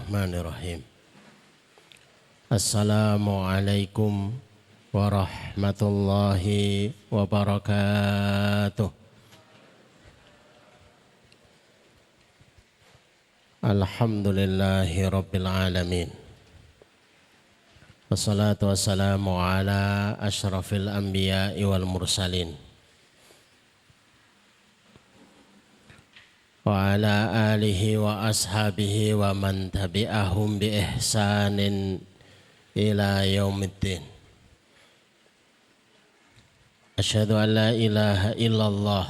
Bismillahirrahmanirrahim. Assalamualaikum warahmatullahi wabarakatuh. Alhamdulillahi rabbil alamin. Wassalatu wassalamu ala asyrafil anbiya'i wal mursalin. Wa ala alihi wa ashabihi wa man tabi'ahum bi ihsanin ila yaumiddin. Asyhadu an la ilaha illallah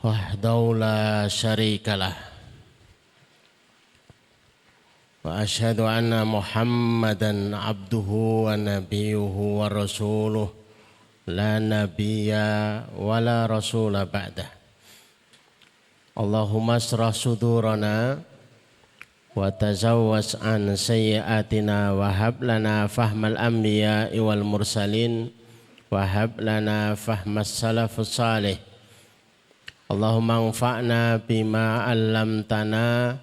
wahdahu la syarikalah wa asyhadu anna Muhammadan abduhu wa nabiyuhu wa rasuluh la nabiyya wa la rasula ba'dah. Allahumma asrah sudurana wa tazawwas an sayyiatina wa hab lana fahmal anbiya'i wal mursalin wa hab lana fahmas salafus salih. Allahumma anfa'na bima 'allamtana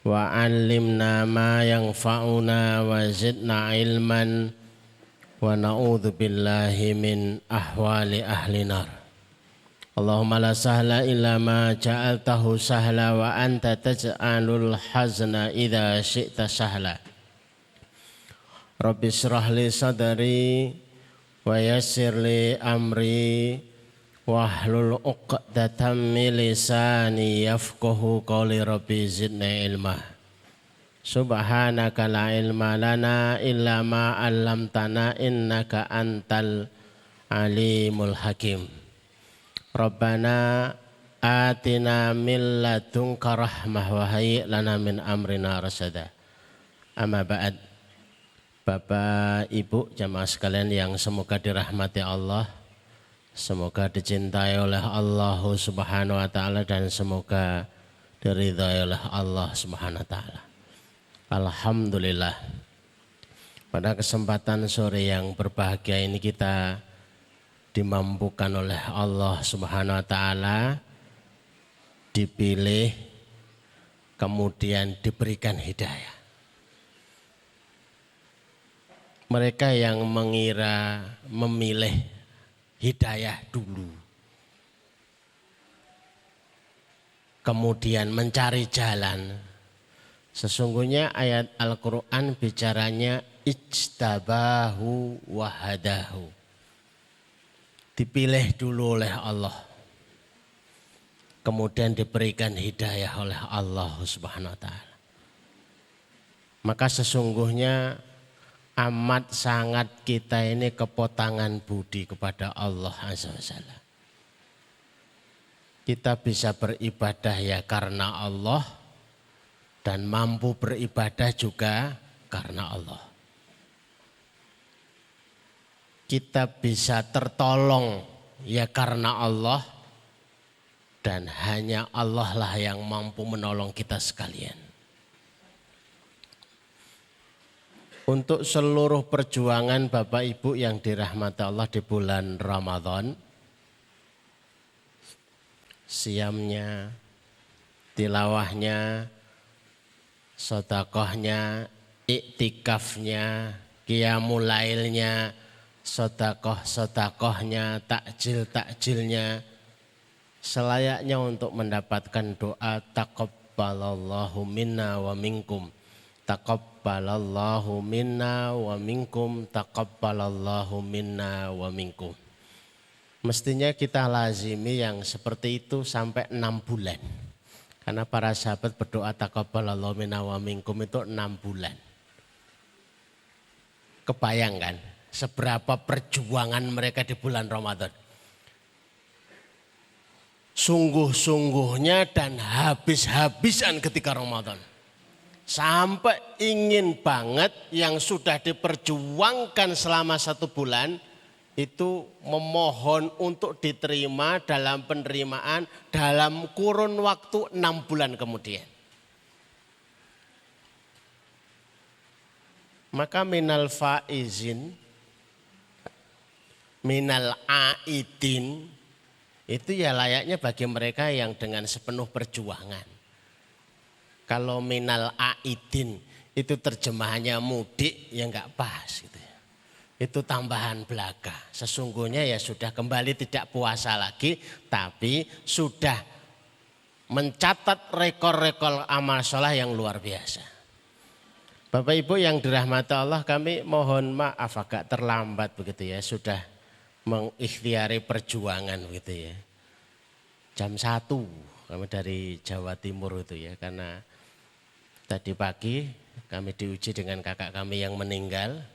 wa 'allimna ma yanfa'una wa zidna ilman wa na'udzu billahi min ahwali ahli nar. Allahumma la sahla illa ma ja'altahu sahla wa anta taj'alul hazna idza syi'ta sahla. Rabbi shrah li sadri wa yassir li amri wahlul 'uqdatam min lisani yafqahu qawli. Rabbi zidni ilma. Subhanaka la ilma lana illa ma 'allamtana innaka antal alimul hakim. Rabbana atina min ladunka rahmah wa hayyi' lana min amrina rasada. Amma ba'd. Bapak Ibu jamaah sekalian yang semoga dirahmati Allah, semoga dicintai oleh Allah Subhanahu wa taala dan semoga diridhai oleh Allah Subhanahu wa taala. Alhamdulillah. Pada kesempatan sore yang berbahagia ini kita dimampukan oleh Allah Subhanahu wa taala dipilih kemudian diberikan hidayah. Mereka yang mengira memilih hidayah dulu kemudian mencari jalan, sesungguhnya ayat Al-Qur'an bicaranya ijtabahu wa hadahu. Dipilih dulu oleh Allah, kemudian diberikan hidayah oleh Allah Subhanahu wa taala. Maka sesungguhnya amat sangat kita ini kepotangan budi kepada Allah Azza wa Jalla. Kita bisa beribadah ya karena Allah dan mampu beribadah juga karena Allah. Kita bisa tertolong ya karena Allah dan hanya Allah lah yang mampu menolong kita sekalian. Untuk seluruh perjuangan Bapak Ibu yang dirahmati Allah di bulan Ramadan, siamnya, tilawahnya, sedekahnya, iktikafnya, qiyamul lailnya, sedekah-sedekahnya, takjil-takjilnya, selayaknya untuk mendapatkan doa taqabbalallahu minna wa minkum, taqabbalallahu minna wa minkum, taqabbalallahu minna wa minkum. Mestinya kita lazimi yang seperti itu sampai 6 bulan. Karena para sahabat berdoa taqabbalallahu minna wa minkum itu 6 bulan. Kebayangkan seberapa perjuangan mereka di bulan Ramadan. Sungguh-sungguhnya dan habis-habisan ketika Ramadan. Sampai ingin banget yang sudah diperjuangkan selama 1 bulan itu memohon untuk diterima dalam penerimaan dalam kurun waktu 6 bulan kemudian. Maka minal faizin, minal aidin, itu ya layaknya bagi mereka yang dengan sepenuh perjuangan. Kalau minal aidin itu terjemahannya mudik ya enggak pas gitu ya. Itu tambahan belaka. Sesungguhnya ya sudah kembali tidak puasa lagi tapi sudah mencatat rekor-rekor amal soleh yang luar biasa. Bapak Ibu yang dirahmati Allah, kami mohon maaf agak terlambat begitu ya. Sudah mengikhtiari perjuangan begitu ya. Jam 1 kami dari Jawa Timur itu ya, karena tadi pagi kami diuji dengan kakak kami yang meninggal.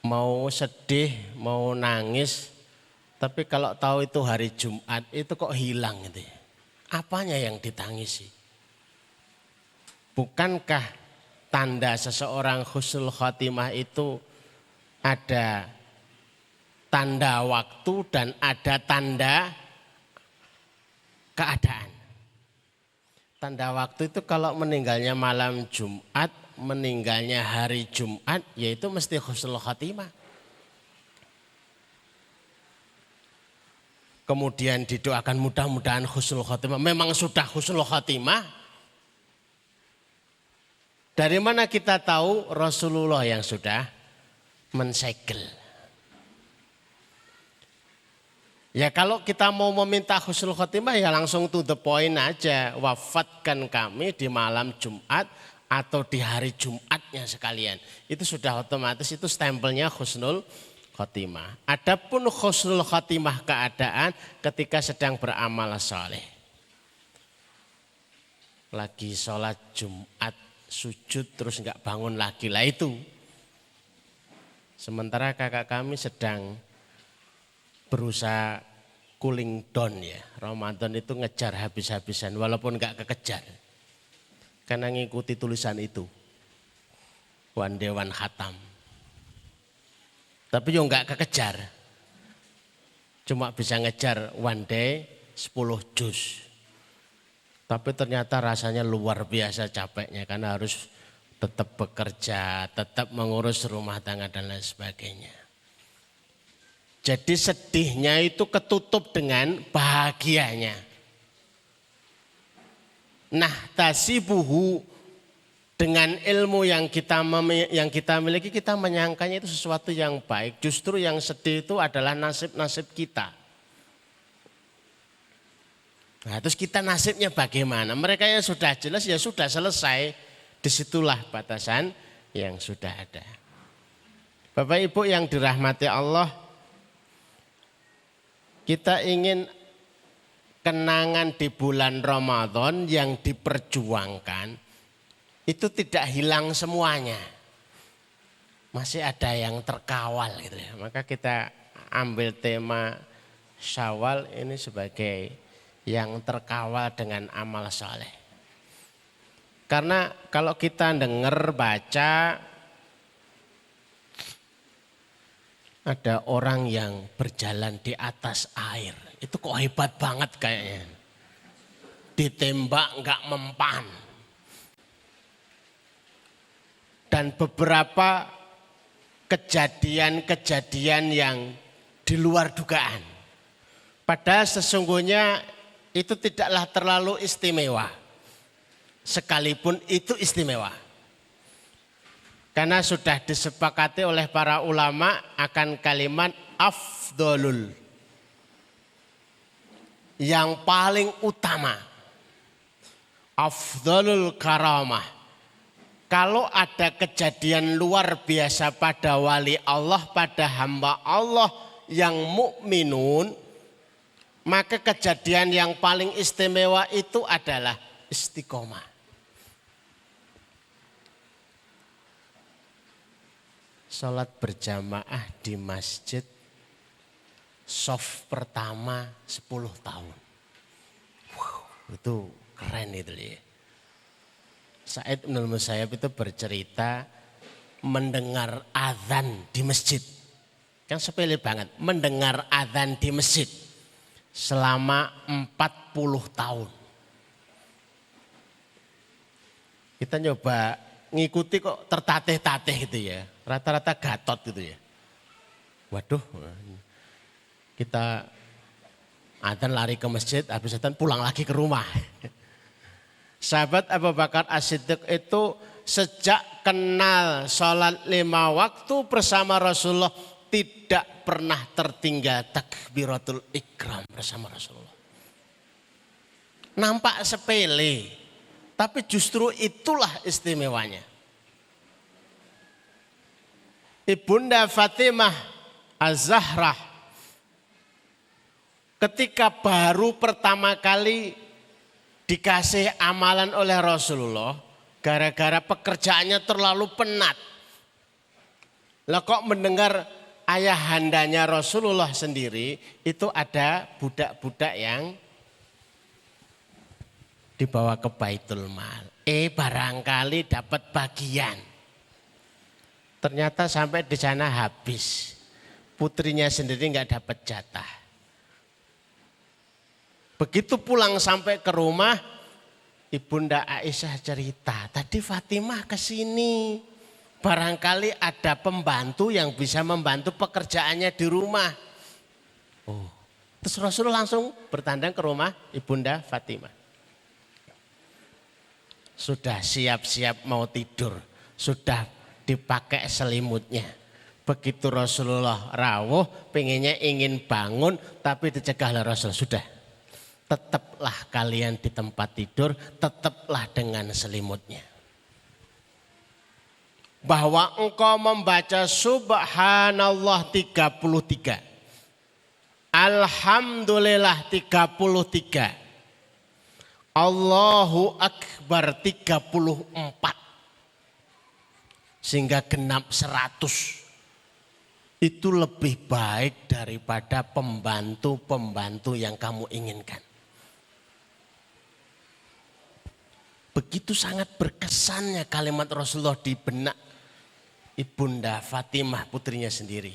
Mau sedih, mau nangis, tapi kalau tahu itu hari Jumat itu kok hilang gitu ya. Apanya yang ditangisi? Bukankah tanda seseorang husnul khotimah itu ada tanda waktu dan ada tanda keadaan. Tanda waktu itu kalau meninggalnya malam Jumat, meninggalnya hari Jumat, yaitu mesti husnul khotimah. Kemudian didoakan mudah-mudahan husnul khotimah. Memang sudah husnul khotimah. Dari mana kita tahu? Rasulullah yang sudah mensegel. Ya kalau kita mau meminta husnul khotimah ya langsung to the point aja. Wafatkan kami di malam Jumat atau di hari Jumatnya sekalian. Itu sudah otomatis, itu stempelnya husnul khotimah. Adapun husnul khotimah keadaan ketika sedang beramal soleh. Lagi sholat Jumat sujud terus enggak bangun lagi lah itu. Sementara kakak kami sedang berusaha cooling down ya. Ramadan itu ngejar habis-habisan walaupun enggak kekejar. Karena ngikuti tulisan itu. One day one khatam. Tapi yo enggak kekejar. Cuma bisa ngejar one day 10 juz. Tapi ternyata rasanya luar biasa capeknya karena harus tetap bekerja, tetap mengurus rumah tangga dan lain sebagainya. Jadi sedihnya itu ketutup dengan bahagianya. Nah, tasibuhu dengan ilmu yang kita miliki, kita menyangkanya itu sesuatu yang baik. Justru yang sedih itu adalah nasib-nasib kita. Nah, terus kita nasibnya bagaimana? Mereka yang sudah jelas ya sudah selesai. Disitulah batasan yang sudah ada. Bapak Ibu yang dirahmati Allah, kita ingin kenangan di bulan Ramadan yang diperjuangkan itu tidak hilang semuanya. Masih ada yang terkawal gitu ya. Maka kita ambil tema Syawal ini sebagai yang terkawal dengan amal soleh. Karena kalau kita dengar baca ada orang yang berjalan di atas air. Itu kok hebat banget kayaknya. Ditembak enggak mempan. Dan beberapa kejadian-kejadian yang di luar dugaan. Padahal sesungguhnya itu tidaklah terlalu istimewa. Sekalipun itu istimewa. Karena sudah disepakati oleh para ulama akan kalimat afdolul. Yang paling utama. Afdolul karamah. Kalau ada kejadian luar biasa pada wali Allah, pada hamba Allah yang mukminun, maka kejadian yang paling istimewa itu adalah istiqomah. Sholat berjamaah di masjid soft pertama 10 tahun. Wow, itu keren itu ya. Sa'id bin Musayyab itu bercerita mendengar azan di masjid. Kan sepele banget, mendengar azan di masjid selama 40 tahun. Kita nyoba ngikuti kok tertatih-tatih gitu ya. Rata-rata gatot gitu ya. Waduh, kita adzan lari ke masjid, habis adzan pulang lagi ke rumah. Sahabat Abu Bakar As-Siddiq itu sejak kenal sholat 5 waktu bersama Rasulullah tidak pernah tertinggal takbiratul ikram bersama Rasulullah. Nampak sepele, tapi justru itulah istimewanya. Ibunda Fatimah Az-Zahrah ketika baru pertama kali dikasih amalan oleh Rasulullah, gara-gara pekerjaannya terlalu penat. Lah kok mendengar ayahandanya Rasulullah sendiri itu ada budak-budak yang dibawa ke Baitul Mal. Barangkali dapat bagian. Ternyata sampai di sana habis. Putrinya sendiri nggak dapat jatah. Begitu pulang sampai ke rumah, Ibunda Aisyah cerita, tadi Fatimah ke sini. Barangkali ada pembantu yang bisa membantu pekerjaannya di rumah. Oh, terus Rasulullah langsung bertandang ke rumah Ibunda Fatimah. Sudah siap-siap mau tidur, sudah dipakai selimutnya. Begitu Rasulullah rawuh, pengennya ingin bangun, tapi dicegah oleh Rasul. Sudah. Tetaplah kalian di tempat tidur, tetaplah dengan selimutnya. Bahwa engkau membaca subhanallah 33. Alhamdulillah 33. Allahu Akbar 34. Sehingga genap 100. Itu lebih baik daripada pembantu-pembantu yang kamu inginkan. Begitu sangat berkesannya kalimat Rasulullah di benak Ibunda Fatimah putrinya sendiri.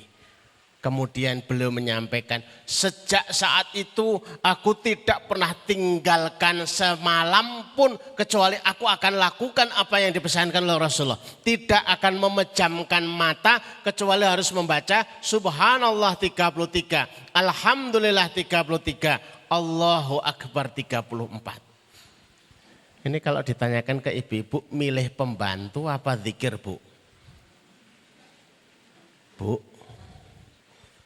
Kemudian beliau menyampaikan, sejak saat itu aku tidak pernah tinggalkan semalam pun kecuali aku akan lakukan apa yang dipesankan oleh Rasulullah. Tidak akan memejamkan mata kecuali harus membaca subhanallah 33, alhamdulillah 33, Allahu Akbar 34. Ini kalau ditanyakan ke ibu-ibu, milih pembantu apa zikir, Bu? Bu,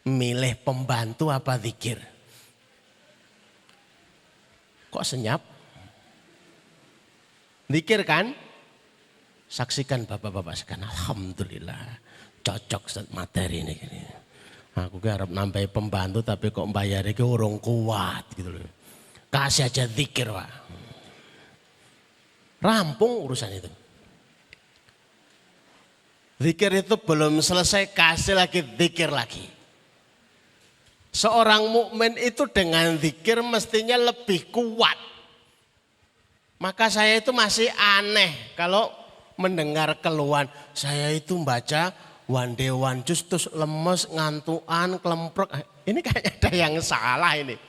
milih pembantu apa zikir? Kok senyap? Zikir kan? Saksikan bapak-bapak sekalian, alhamdulillah cocok materi ini. Aku harap nambahi pembantu tapi kok bayarnya urung kuat gitu loh. Kasih aja zikir, Pak. Rampung urusan itu. Zikir itu belum selesai, kasih lagi zikir lagi. Seorang mukmin itu dengan zikir mestinya lebih kuat. Maka saya itu masih aneh kalau mendengar keluhan. Saya itu baca one day one juice terus lemes, ngantuan, kelemprek. Ini kayaknya ada yang salah ini.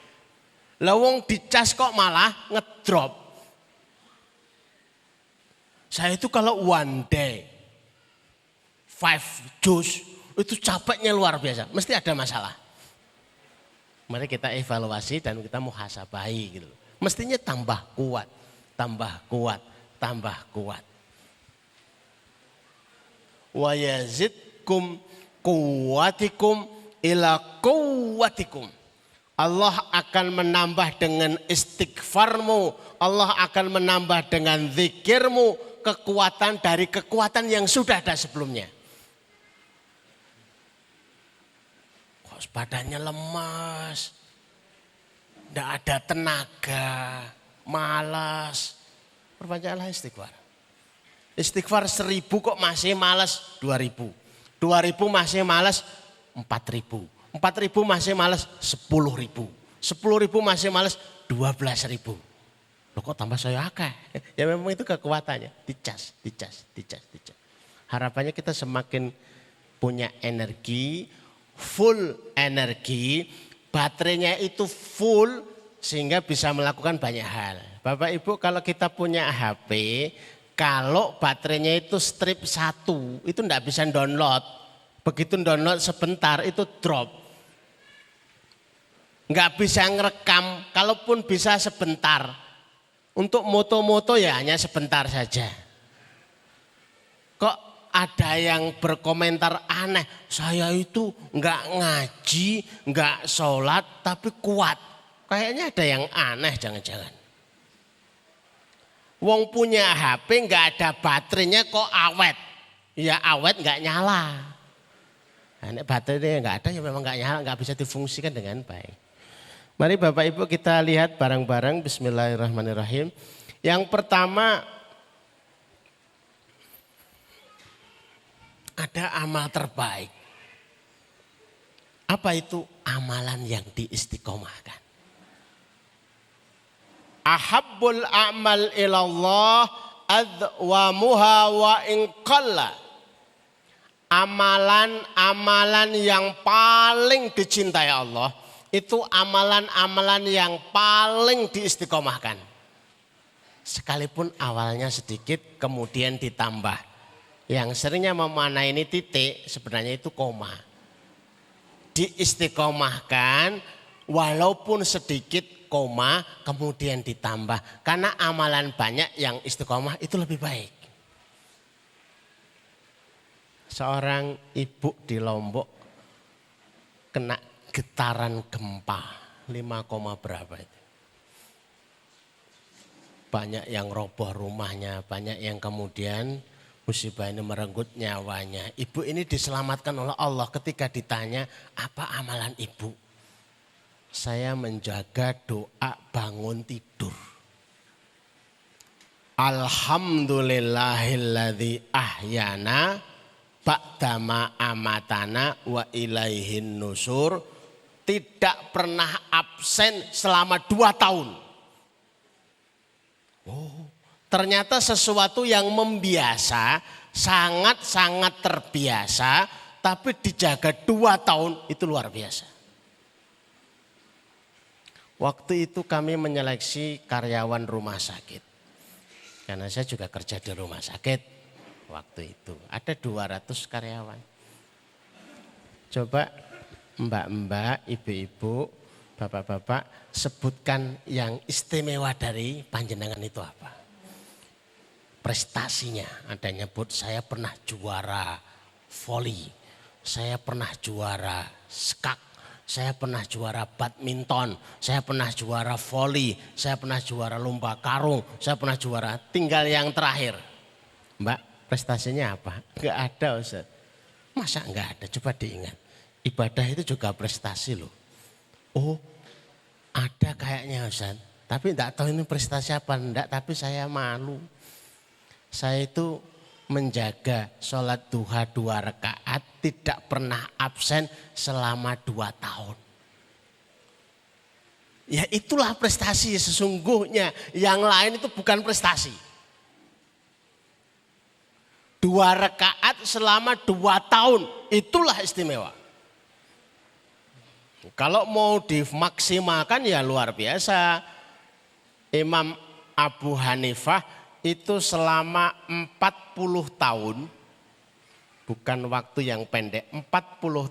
Lawong dicas kok malah ngedrop. Saya itu kalau one day 5 juice itu capeknya luar biasa. Mesti ada masalah. Mari kita evaluasi dan kita muhasabahi gitu. Mestinya tambah kuat, tambah kuat, tambah kuat. Wa yazidkum quwwatikum ila quwwatikum. Allah akan menambah dengan istighfarmu, Allah akan menambah dengan zikirmu kekuatan dari kekuatan yang sudah ada sebelumnya. Kok badannya lemas, tidak ada tenaga, malas. Perbanyaklah istighfar. Istighfar 1000 kok masih malas 2000. 2000 masih malas 4000. 4000 masih malas 10.000. 10.000 masih malas 12.000. Loh kok tambah saya akeh? Ya memang itu kekuatannya. Dicas. Harapannya kita semakin punya energi, full energi, baterainya itu full sehingga bisa melakukan banyak hal. Bapak Ibu kalau kita punya HP, kalau baterainya itu strip 1 itu enggak bisa download. Begitu download sebentar itu drop. Enggak bisa ngerekam, kalaupun bisa sebentar. Untuk moto-moto ya hanya sebentar saja. Kok ada yang berkomentar aneh, saya itu enggak ngaji, enggak sholat tapi kuat. Kayaknya ada yang aneh jangan-jangan. Wong punya HP enggak ada baterainya kok awet. Ya awet enggak nyala. Nah, baterainya enggak ada ya memang enggak nyala, enggak bisa difungsikan dengan baik. Mari Bapak Ibu kita lihat bareng-bareng, bismillahirrahmanirrahim. Yang pertama, ada amal terbaik. Apa itu amalan yang diistiqomahkan? Ahabbul a'mal ilallah adwamuha wa inqalla. Amalan-amalan yang paling dicintai Allah itu amalan-amalan yang paling diistiqomahkan. Sekalipun awalnya sedikit kemudian ditambah. Yang seringnya memaknai ini titik sebenarnya itu koma. Diistiqomahkan walaupun sedikit koma kemudian ditambah. Karena amalan banyak yang istiqomah itu lebih baik. Seorang ibu di Lombok kena getaran gempa 5, berapa itu. Banyak yang roboh rumahnya, banyak yang kemudian musibah ini merenggut nyawanya. Ibu ini diselamatkan oleh Allah ketika ditanya apa amalan ibu. Saya menjaga doa bangun tidur. Alhamdulillahilladzi ahyana ba'dama amatana wa ilaihin nusur. Tidak pernah absen selama 2 tahun. Oh, ternyata sesuatu yang membiasa, sangat-sangat terbiasa, tapi dijaga 2 tahun itu luar biasa. Waktu itu kami menyeleksi karyawan rumah sakit. Karena saya juga kerja di rumah sakit waktu itu. Ada 200 karyawan. Coba mbak-mbak, ibu-ibu, bapak-bapak sebutkan yang istimewa dari panjenengan itu apa? Prestasinya, ada nyebut saya pernah juara voli, saya pernah juara skak, saya pernah juara badminton, saya pernah juara voli, saya pernah juara lomba karung, saya pernah juara. Tinggal yang terakhir, Mbak, prestasinya apa? Enggak ada, Ustaz. Masa enggak ada? Coba diingat. Ibadah itu juga prestasi loh. Oh, ada kayaknya Ustaz. Tapi enggak tahu ini prestasi apa enggak, tapi saya malu. Saya itu menjaga sholat duha 2 rakaat tidak pernah absen selama 2 tahun. Ya itulah prestasi sesungguhnya. Yang lain itu bukan prestasi. 2 rakaat selama 2 tahun itulah istimewa. Kalau mau dimaksimalkan ya luar biasa. Imam Abu Hanifah itu selama 40 tahun, bukan waktu yang pendek, 40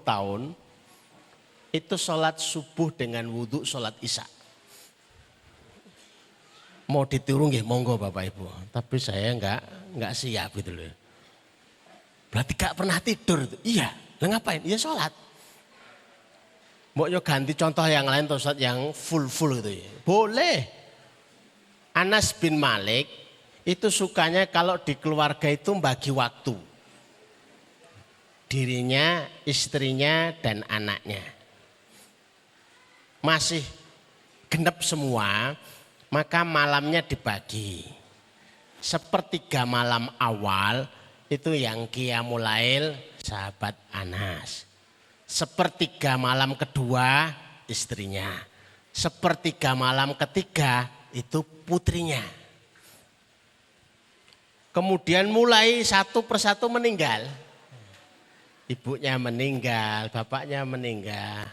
tahun itu sholat subuh dengan wudhu sholat isya. Mau ditiru nggih monggo Bapak Ibu, tapi saya enggak siap gitu loh. Berarti gak pernah tidur itu. Iya, lah ngapain? Iya sholat. Mau yo ganti contoh yang lain tuh Ustaz yang full gitu ya. Boleh. Anas bin Malik itu sukanya kalau di keluarga itu bagi waktu. Dirinya, istrinya dan anaknya. Masih genep semua, maka malamnya dibagi. Sepertiga malam awal itu yang qiyamul lail sahabat Anas. Sepertiga malam kedua istrinya. Sepertiga malam ketiga itu putrinya. Kemudian mulai satu persatu meninggal. Ibunya meninggal, bapaknya meninggal.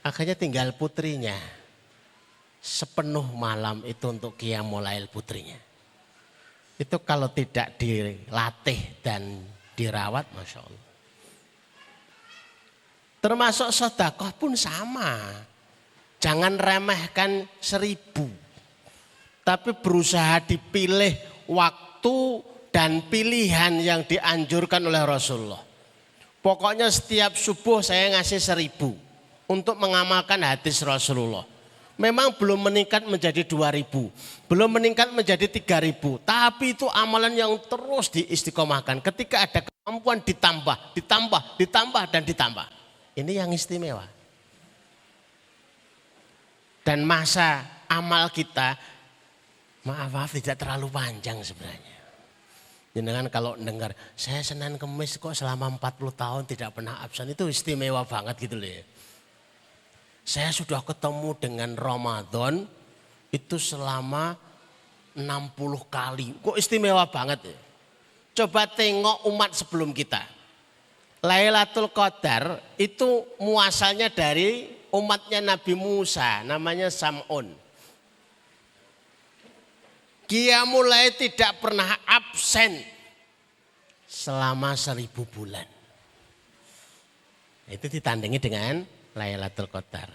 Akhirnya tinggal putrinya. Sepenuh malam itu untuk qiyamul lail putrinya. Itu kalau tidak dilatih dan dirawat, Masya Allah. Termasuk sedekah pun sama. Jangan remehkan 1000. tapi berusaha dipilih waktu dan pilihan yang dianjurkan oleh Rasulullah. Pokoknya setiap subuh saya ngasih 1.000 untuk mengamalkan hadis Rasulullah. Memang belum meningkat menjadi 2.000, belum meningkat menjadi 3.000, tapi itu amalan yang terus diistiqomahkan. Ketika ada kemampuan ditambah, dan ditambah. Ini yang istimewa. Dan masa amal kita, maaf tidak terlalu panjang sebenarnya. Jangan kalau dengar, saya Senin Kemis kok selama 40 tahun tidak pernah absen, itu istimewa banget gitu loh ya. Saya sudah ketemu dengan Ramadan itu selama 60 kali. Kok istimewa banget ya. Coba tengok umat sebelum kita. Lailatul Qadar itu muasalnya dari umatnya Nabi Musa, namanya Sam'un. Qiyamul Lail tidak pernah absen selama 1000 bulan. Itu ditandingi dengan Lailatul Qadar,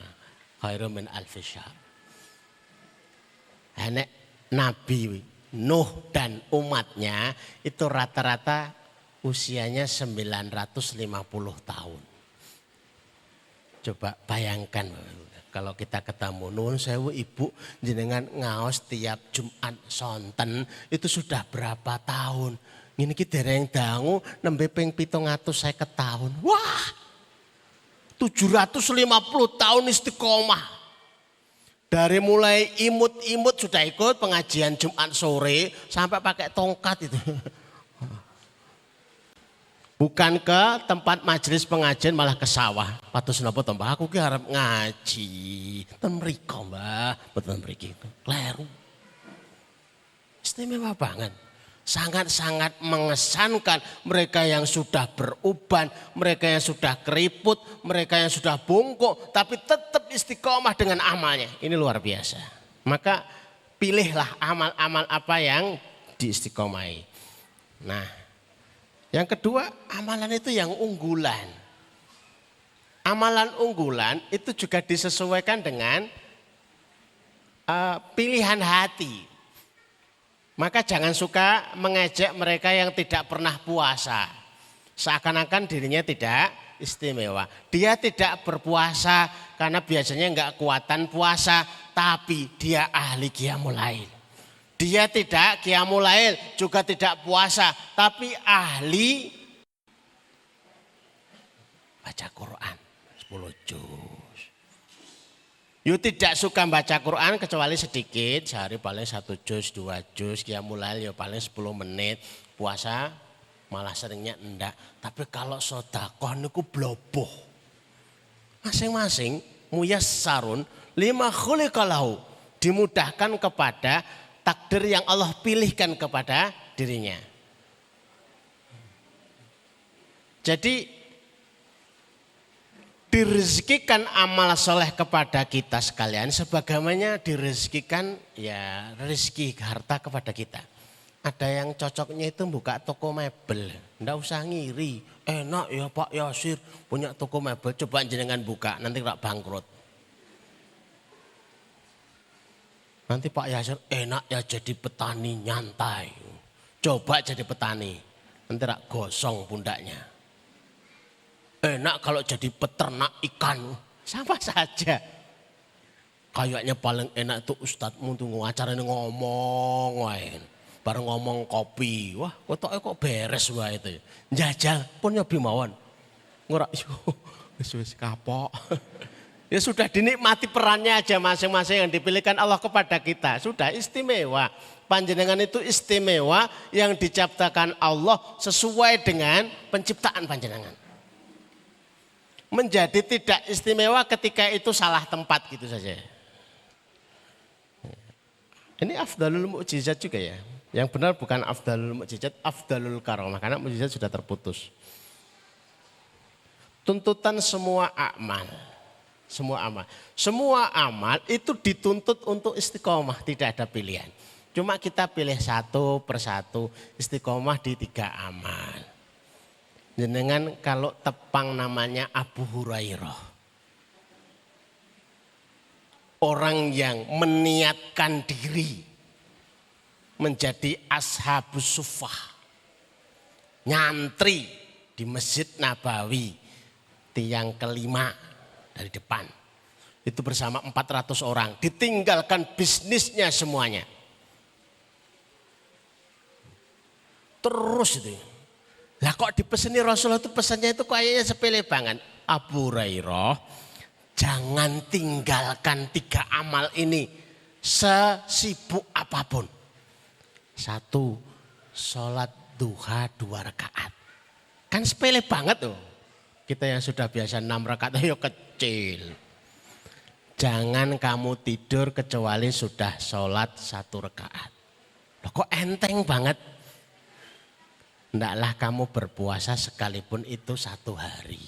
khairum min alfi syahr. Nabi Nuh dan umatnya itu rata-rata usianya 950 tahun. Coba bayangkan kalau kita ketemu, nuwun sewu ibu jenengan ngaos tiap Jumat sonten itu sudah berapa tahun? Ngene iki dereng dangu nembe ping 750 tahun. Wah! 750 tahun istiqomah. Dari mulai imut-imut sudah ikut pengajian Jumat sore sampai pakai tongkat itu. Bukan ke tempat majelis pengajian malah ke sawah. Patus napa to Mbah, aku ki arep ngaji. Ten mriko Mbah, mboten mriki. Kleru. Istimewa banget. Sangat-sangat mengesankan mereka yang sudah beruban, mereka yang sudah keriput, mereka yang sudah bungkuk, tapi tetap istiqomah dengan amalnya. Ini luar biasa. Maka pilihlah amal-amal apa yang diistiqomahi. Nah, yang kedua amalan itu yang unggulan. Amalan unggulan itu juga disesuaikan dengan pilihan hati. Maka jangan suka mengejek mereka yang tidak pernah puasa. Seakan-akan dirinya tidak istimewa. Dia tidak berpuasa karena biasanya enggak kuatan puasa. Tapi dia ahli qiyamul lail. Dia tidak qiyamul lail juga tidak puasa. Tapi ahli baca Quran 10 juz. Yu tidak suka baca Quran kecuali sedikit, sehari paling 1 juz, 2 juz, qiyamul lail ya paling 10 menit, puasa malah seringnya enggak. Tapi kalau sedekah niku bloboh. Masing-masing muyassarun lima khuliqalahu, dimudahkan kepada takdir yang Allah pilihkan kepada dirinya. Jadi direzekikan amal soleh kepada kita sekalian sebagaimana direzekikan ya rezeki harta kepada kita. Ada yang cocoknya itu buka toko mebel, ndak usah ngiri. Enak ya Pak Yasir punya toko mebel, coba jenengan buka nanti rak bangkrut. Nanti Pak Yasir enak ya jadi petani nyantai. Coba jadi petani, nanti rak gosong pundaknya. Enak kalau jadi peternak ikan, sama saja. Kayaknya paling enak itu ustadzmu tuh acaranya ngomong wae. Bareng ngomong kopi, wah kok beres wae itu. Jajal pun nyobi mawon. Ngorak wis kapok. Ya sudah dinikmati perannya aja masing-masing yang dipilihkan Allah kepada kita. Sudah istimewa. Panjenengan itu istimewa yang diciptakan Allah sesuai dengan penciptaan panjenengan. Menjadi tidak istimewa ketika itu salah tempat gitu saja. Ini afdalul mukjizat juga ya. Yang benar bukan afdalul mukjizat, afdalul karamah karena mukjizat sudah terputus. Tuntutan semua amal. Semua amal itu dituntut untuk istiqomah, tidak ada pilihan. Cuma kita pilih satu persatu istiqomah di 3 amal. Jenengan kalau tepang namanya Abu Hurairah. Orang yang meniatkan diri menjadi ashabus suffah. Nyantri di Masjid Nabawi, tiang kelima dari depan. Itu bersama 400 orang, ditinggalkan bisnisnya semuanya. Terus itu. Lah kok dipeseni Rasulullah itu pesannya itu kayaknya sepele banget. Abu Hurairah, jangan tinggalkan 3 amal ini sesibuk apapun. 1, sholat duha 2 rakaat. Kan sepele banget tuh. Kita yang sudah biasa 6 rakaat ayo kecil. Jangan kamu tidur kecuali sudah sholat 1 rakaat. Loh kok enteng banget. Ndaklah kamu berpuasa sekalipun itu 1 hari.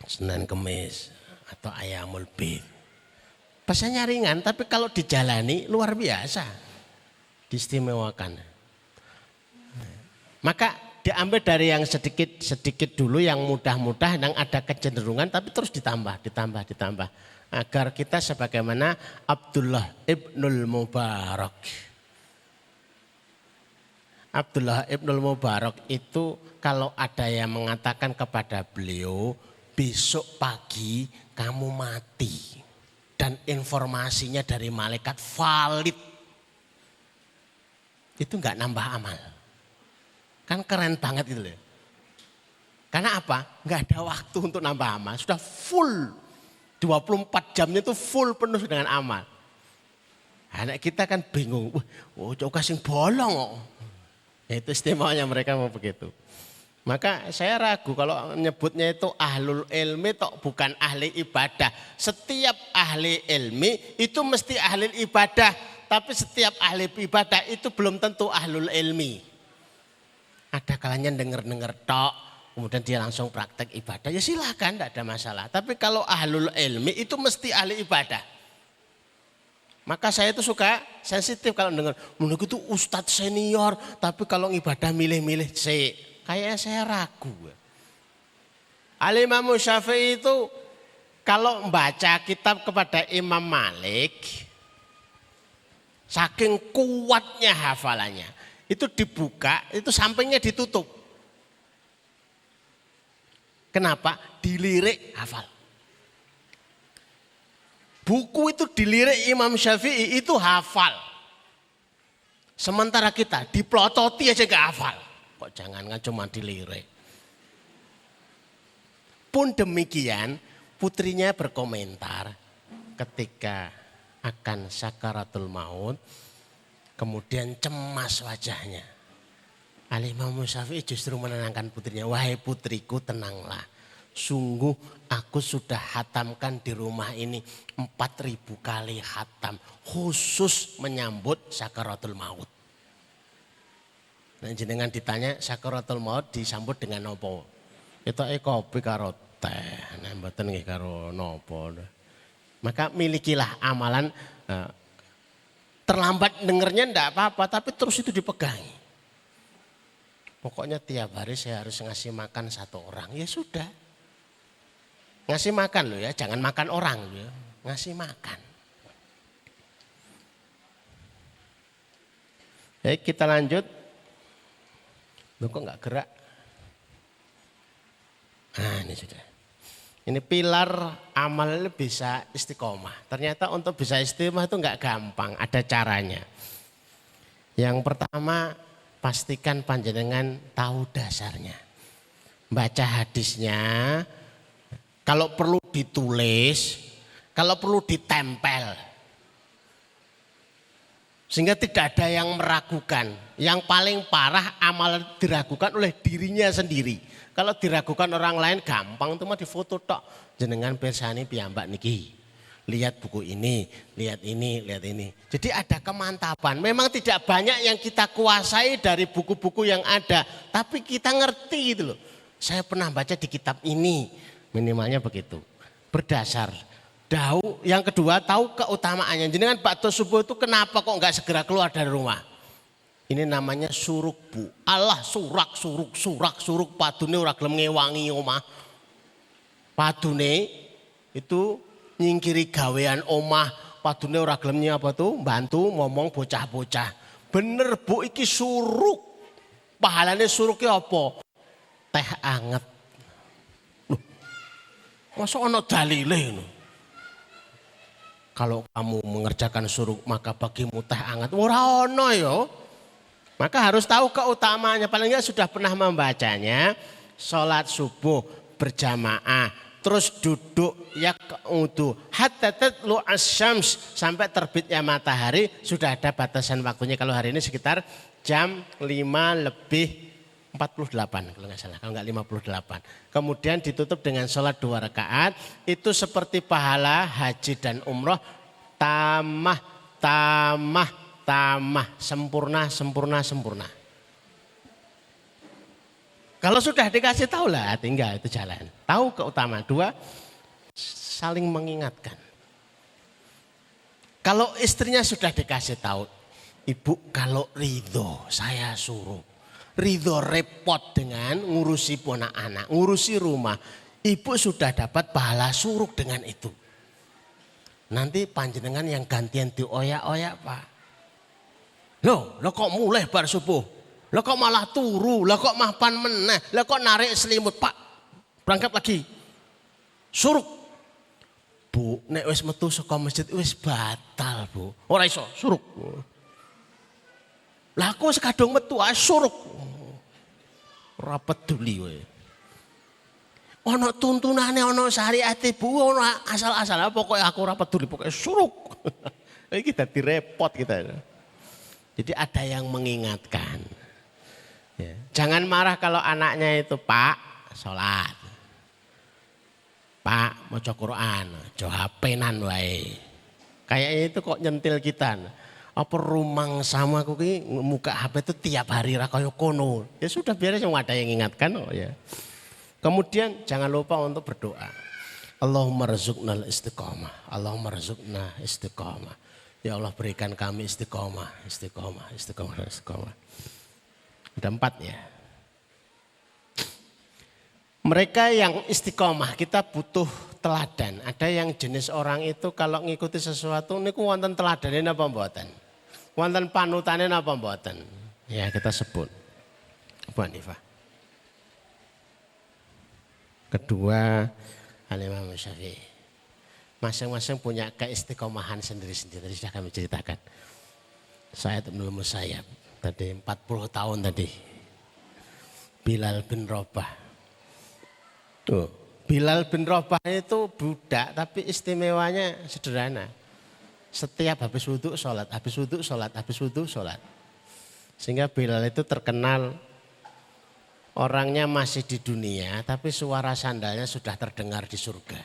Senin Kemis atau Ayamul Bid. Pesannya ringan tapi kalau dijalani luar biasa. Diistimewakan. Maka diambil dari yang sedikit dulu yang mudah-mudah yang ada kecenderungan tapi terus ditambah. Agar kita sebagaimana Abdullah ibnul Mubarak. Abdullah ibnul Mubarak itu kalau ada yang mengatakan kepada beliau besok pagi kamu mati dan informasinya dari malaikat valid, itu enggak nambah amal. Kan keren banget itu loh. Karena apa? Enggak ada waktu untuk nambah amal, sudah full 24 jamnya itu full penuh dengan amal. Anak kita kan bingung, wah kasih bolong kok. Itu istimewanya mereka mau begitu. Maka saya ragu kalau menyebutnya itu ahlul ilmi tok bukan ahli ibadah. Setiap ahli ilmi itu mesti ahli ibadah. Tapi setiap ahli ibadah itu belum tentu ahlul ilmi. Ada kalanya dengar tok. Kemudian dia langsung praktek ibadah. Ya silahkan tidak ada masalah. Tapi kalau ahlul ilmi itu mesti ahli ibadah. Maka saya itu suka sensitif kalau dengar, menurut itu ustadz senior, tapi kalau ibadah milih-milih kayaknya saya ragu. Al-Imam Syafi'i itu kalau membaca kitab kepada Imam Malik, saking kuatnya hafalannya, itu dibuka, itu sampingnya ditutup. Kenapa? Dilirik hafal. Buku itu dilirik Imam Syafi'i itu hafal. Sementara kita dipelototi aja gak hafal. Kok jangankan cuma dilirik. Pun demikian putrinya berkomentar ketika akan sakaratul maut. Kemudian cemas wajahnya. Al-Imam Syafi'i justru menenangkan putrinya. Wahai putriku tenanglah. Sungguh aku sudah hatamkan di rumah ini 4.000 kali hatam. Khusus menyambut sakaratul maut. Nah jenengan ditanya sakaratul maut disambut dengan apa? Itu kopi karo teh. Nah mboten nggih karo napa. Maka milikilah amalan. Terlambat dengernya ndak apa-apa tapi terus itu dipegangi. Pokoknya tiap hari saya harus ngasih makan 1 orang. Ya sudah. Ngasih makan loh ya, jangan makan orang loh ya. Ngasih makan. Baik kita lanjut. Loh kok enggak gerak? Nah ini sudah. Ini pilar amal bisa istiqomah. Ternyata untuk bisa istiqomah itu enggak gampang, ada caranya. Yang pertama pastikan panjenengan tahu dasarnya. Baca hadisnya. Kalau perlu ditulis, kalau perlu ditempel. Sehingga tidak ada yang meragukan. Yang paling parah amal diragukan oleh dirinya sendiri. Kalau diragukan orang lain gampang itu mah difoto tok. Jenengan pirsani piyambak niki. Lihat buku ini, lihat ini, lihat ini. Jadi ada kemantapan. Memang tidak banyak yang kita kuasai dari buku-buku yang ada. Tapi kita ngerti gitu loh. Saya pernah baca di kitab ini. Minimalnya begitu. Berdasar. Yang kedua tahu keutamaannya. Jenengan bakto subuh itu kenapa kok enggak segera keluar dari rumah? Ini namanya suruk bu. Allah suruk padune ora gelem ngewangi omah. Padune itu nyingkiri gawean omah, padune ora gelem apa tuh bantu ngomong bocah-bocah. Bener Bu iki suruk. Pahalane suruke apa? Teh anget. Loh, masa ana dalile ngono? Kalau kamu mengerjakan suruk maka bagimu teh anget. Ora ana ya. Maka harus tahu keutamaannya. Paling enggak sudah pernah membacanya. Sholat subuh berjamaah. Terus duduk yaqudu hatta tatlu asyams sampai terbitnya matahari sudah ada batasan waktunya. Kalau hari ini sekitar jam 5:48 kalau nggak salah, kalau nggak 58. Kemudian ditutup dengan sholat 2 rakaat. Itu seperti pahala haji dan umroh tamah sempurna. Kalau sudah dikasih tahu lah tinggal itu jalan. Tahu keutamaan. 2, saling mengingatkan. Kalau istrinya sudah dikasih tahu, ibu kalau ridho saya suruh. Ridho repot dengan ngurusi anak, ngurusi rumah. Ibu sudah dapat pahala suruk dengan itu. Nanti panjenengan yang gantian dioyak-oyak Pak. Loh kok mulai bar subuh? Lah kok malah turu, lah kok mapan meneh, lah kok narik selimut Pak. Berangkat lagi. Suruk. Bu, nek wis metu saka masjid wis batal, Bu. Ora iso, suruk. Lah aku wis kadung metu ae suruk. Ora peduli kowe. Ana tuntunane, ana syariate, Bu, ana asal-asal pokoke aku ora peduli, pokoke suruk. Iki dadi repot kita. Jadi ada yang mengingatkan. Ya. Jangan marah kalau anaknya itu Pak sholat, Pak maca Quran, jo HP-nan wae. Kayaknya itu kok nyentil kita. Apa rumang sama aku ki muka HP itu tiap hari ra kaya kono. Ya sudah biar ada yang ingatkan oh ya. Kemudian jangan lupa untuk berdoa. Allahumma rzuqnal istiqamah. Allahumma rzuqna istiqamah. Ya Allah berikan kami istiqamah. Ada 4 ya. Mereka yang istiqomah kita butuh teladan. Ada yang jenis orang itu kalau ngikuti sesuatu niku wonten teladane napa mboten? Wonten panutane napa mboten? Ya kita sebut. Abu Hanifah. Kedua Al-Imam Syafi'i. Masing-masing punya keistiqomahan sendiri-sendiri. Tadi sudah kami ceritakan. Sa'id bin Musayyab. Tadi 40 tahun tadi. Bilal bin Rabah. Tuh, Bilal bin Rabah itu budak tapi istimewanya sederhana. Setiap habis wudhu sholat, habis wudhu sholat, habis wudhu sholat. Sehingga Bilal itu terkenal orangnya masih di dunia tapi suara sandalnya sudah terdengar di surga.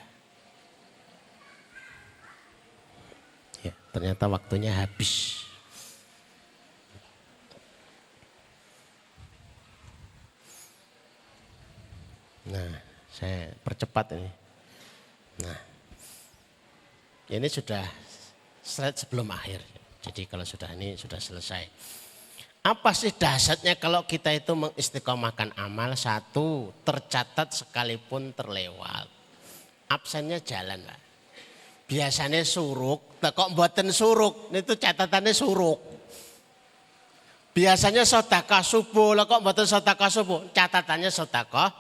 Ya, ternyata waktunya habis. Nah, saya percepat ini. Nah, ini sudah slide sebelum akhir. Jadi kalau sudah ini sudah selesai. Apa sih dahsyatnya kalau kita itu mengistiqomahkan amal? 1, tercatat sekalipun terlewat. Absennya jalan Pak. Biasanya suruk, kok mboten suruk, itu catatannya suruk. Biasanya sedekah subuh, kok mboten sedekah subuh, catatannya sedekah.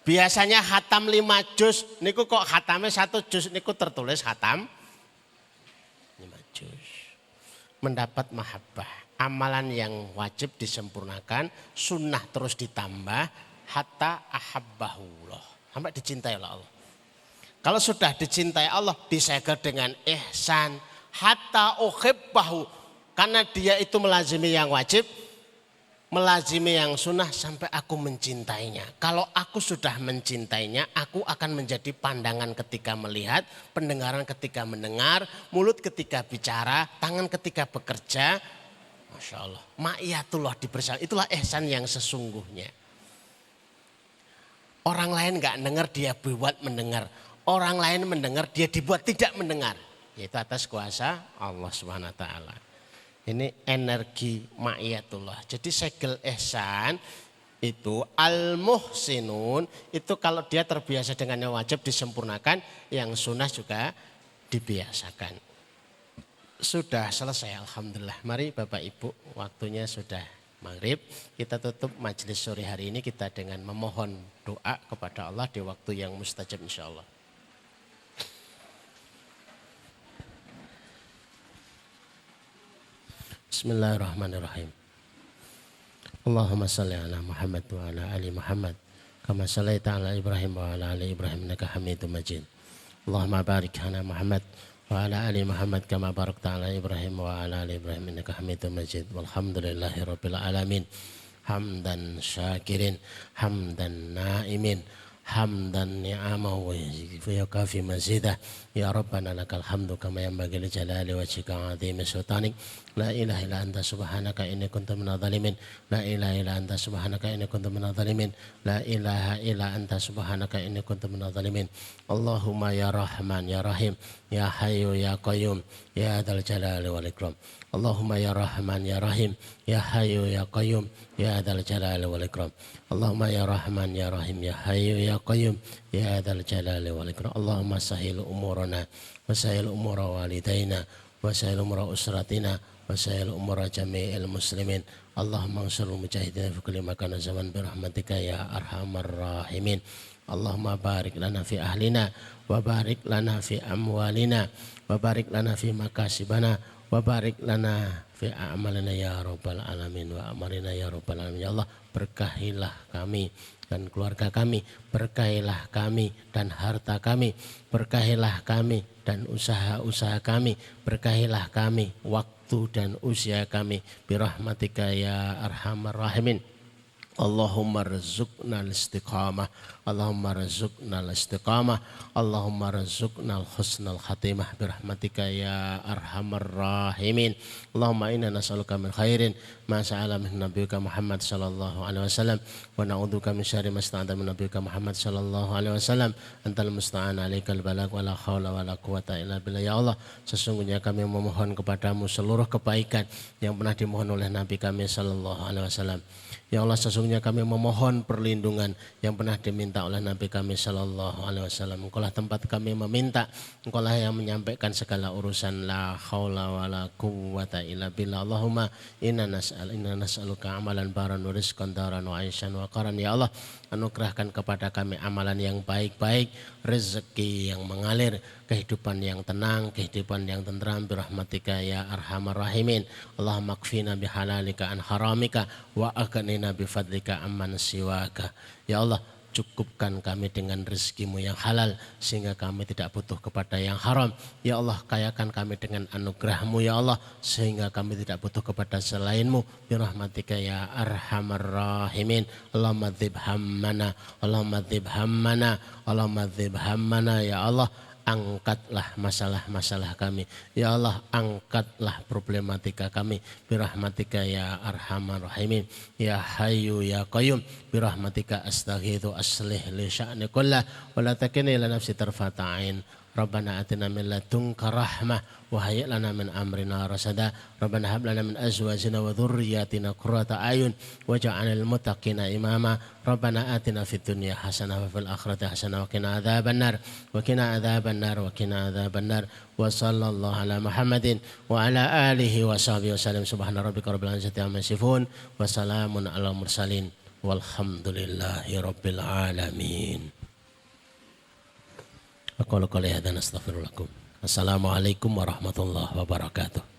Biasanya khatam 5 juz, niku kok khatamnya 1 juz, niku tertulis khatam 5 juz. Mendapat mahabbah, amalan yang wajib disempurnakan, sunnah terus ditambah, hatta ahabbahullah, sampai dicintai oleh Allah. Kalau sudah dicintai Allah, disegel dengan ihsan, hatta uhibbahu, karena dia itu melazimi yang wajib, melazimi yang sunnah sampai aku mencintainya. Kalau aku sudah mencintainya, aku akan menjadi pandangan ketika melihat, pendengaran ketika mendengar, mulut ketika bicara, tangan ketika bekerja. Masya Allah, ma'iyatullah dibersama. Itulah ihsan yang sesungguhnya. Orang lain gak dengar, dia buat mendengar. Orang lain mendengar, dia dibuat tidak mendengar. Yaitu atas kuasa Allah Subhanahu wa ta'ala. Ini energi ma'iyatullah. Jadi segel ihsan itu al-muhsinun itu kalau dia terbiasa dengan yang wajib disempurnakan, yang sunnah juga dibiasakan. Sudah selesai alhamdulillah. Mari Bapak Ibu, waktunya sudah maghrib. Kita tutup majelis sore hari ini kita dengan memohon doa kepada Allah di waktu yang mustajab insyaallah. Bismillahirrahmanirrahim. Allahumma salli ala Muhammad wa ala ali Muhammad kama sallaita ala Ibrahim wa ala ali Ibrahim innaka Hamidum Majid. Allahumma barik ala Muhammad wa ala ali Muhammad kama barakta ala Ibrahim wa ala ali Ibrahim innaka Hamidum Majid. Walhamdulillahi rabbil alamin. Hamdan syakirin, hamdan naimin, hamdan ni'amahu wa yakafi mazidah. Ya Rabbana lakal hamdu kama yanbaghi li jalali wajhika 'azimi sultanik. La ilaha illa anta subhanaka inni kuntu minadh dhalimin. La ilaha illa anta subhanaka inni kuntu minadh dhalimin. La ilaha illa anta subhanaka inni kuntu minadh dhalimin. Allahumma ya Rahman ya Rahim ya Hayyu ya Qayyum ya Dzal Jalali wal Ikram. Allahumma ya Rahman ya Rahim ya Hayyu ya Qayyum ya Dzal Jalali wal Ikram. Allahumma ya Rahman ya Rahim ya Hayyu ya Qayyum ya Dzal Jalali wal Ikram. Allahumma sahhil umurana wa sahhil umura walidaina wa sahhil umura usratina wa sahhil umura jami'il muslimin. Allahumma ansurul mujahidin fi kulli makan zaman bi rahmatika ya arhamar rahimin. Allahumma barik lana fi ahlina wa barik lana fi amwalina wa barik lana fi makasibana wa barik lana fi a'malina ya rabbal alamin wa amalina ya rabbal alamin. Ya Allah, berkahilah kami dan keluarga kami, berkahilah kami dan harta kami, berkahilah kami dan usaha-usaha kami, berkahilah kami waktu dan usia kami birahmatika ya arhamar rahimin. Allahumma rizukna al-istiqamah, Allahumma rizukna al-istiqamah, Allahumma rizukna al-husnal khatimah birahmatika ya arhamar rahimin. Allahumma inna nas'aluka min khairin ma sa'ala min nabiyyika Muhammad sallallahu alaihi wasallam wa na'udzuka min syarri ma sta'adha min nabiyyika Muhammad sallallahu alaihi wasallam. Antal musta'an, alaikal balag, wala haula wala quwata illa billah. Ya Allah, sesungguhnya kami memohon kepadamu seluruh kebaikan yang pernah dimohon oleh Nabi kami sallallahu alaihi wasallam. Ya Allah, sesungguhnya kami memohon perlindungan yang pernah diminta oleh Nabi kami sallallahu alaihi wasallam. Engkaulah tempat kami meminta, Engkaulah yang menyampaikan segala urusan. La haula wala quwwata illa billah. Allahumma inna nas'aluka amalan baran wa rizqan daran wa aisyan wa qaran. Ya Allah, anugerahkan kepada kami amalan yang baik-baik, rezeki yang mengalir, kehidupan yang tenang, kehidupan yang tentram birahmatika ya arhamar rahimin. Allahumma kfina bihalalika an haramika wa aghnina bifadlika amman siwaka. Ya Allah, cukupkan kami dengan rezekimu yang halal sehingga kami tidak butuh kepada yang haram. Ya Allah, kayakan kami dengan anugerahmu ya Allah sehingga kami tidak butuh kepada selainmu birahmatika ya arhamar rahimin. Allahumma dzib hammana, Allahumma dzib hammana, Allahumma dzib hammana. Ya Allah, angkatlah masalah-masalah kami. Ya Allah, angkatlah problematika kami birahmatika ya arhamar rahimin. Ya Hayyu ya Qayyum birahmatika astaghitsu aslih li sya'ni kullah wa la takilni ila nafsi tarfata ain. Rabbana atina min ladunka rahmah wa hayyi' lana min amrina rasada. Rabbana hab lana min azwajina wa dhurriyyatina qurrata a'yun waj'alna lil muttaqina imama. Rabbana atina fid dunya hasanah wa fil akhirati hasanah wa qina adzabannar wa qina adzabannar wa qina adzabannar. Wa sallallahu ala Muhammadin wa ala alihi wa sahbihi wasallam. Subhana rabbika rabbil izzati amma yasifun wa salamun alal mursalin walhamdulillahi rabbil alamin. Aku qouli hadza nastaghfirullakum. Assalamualaikum warahmatullahi wabarakatuh.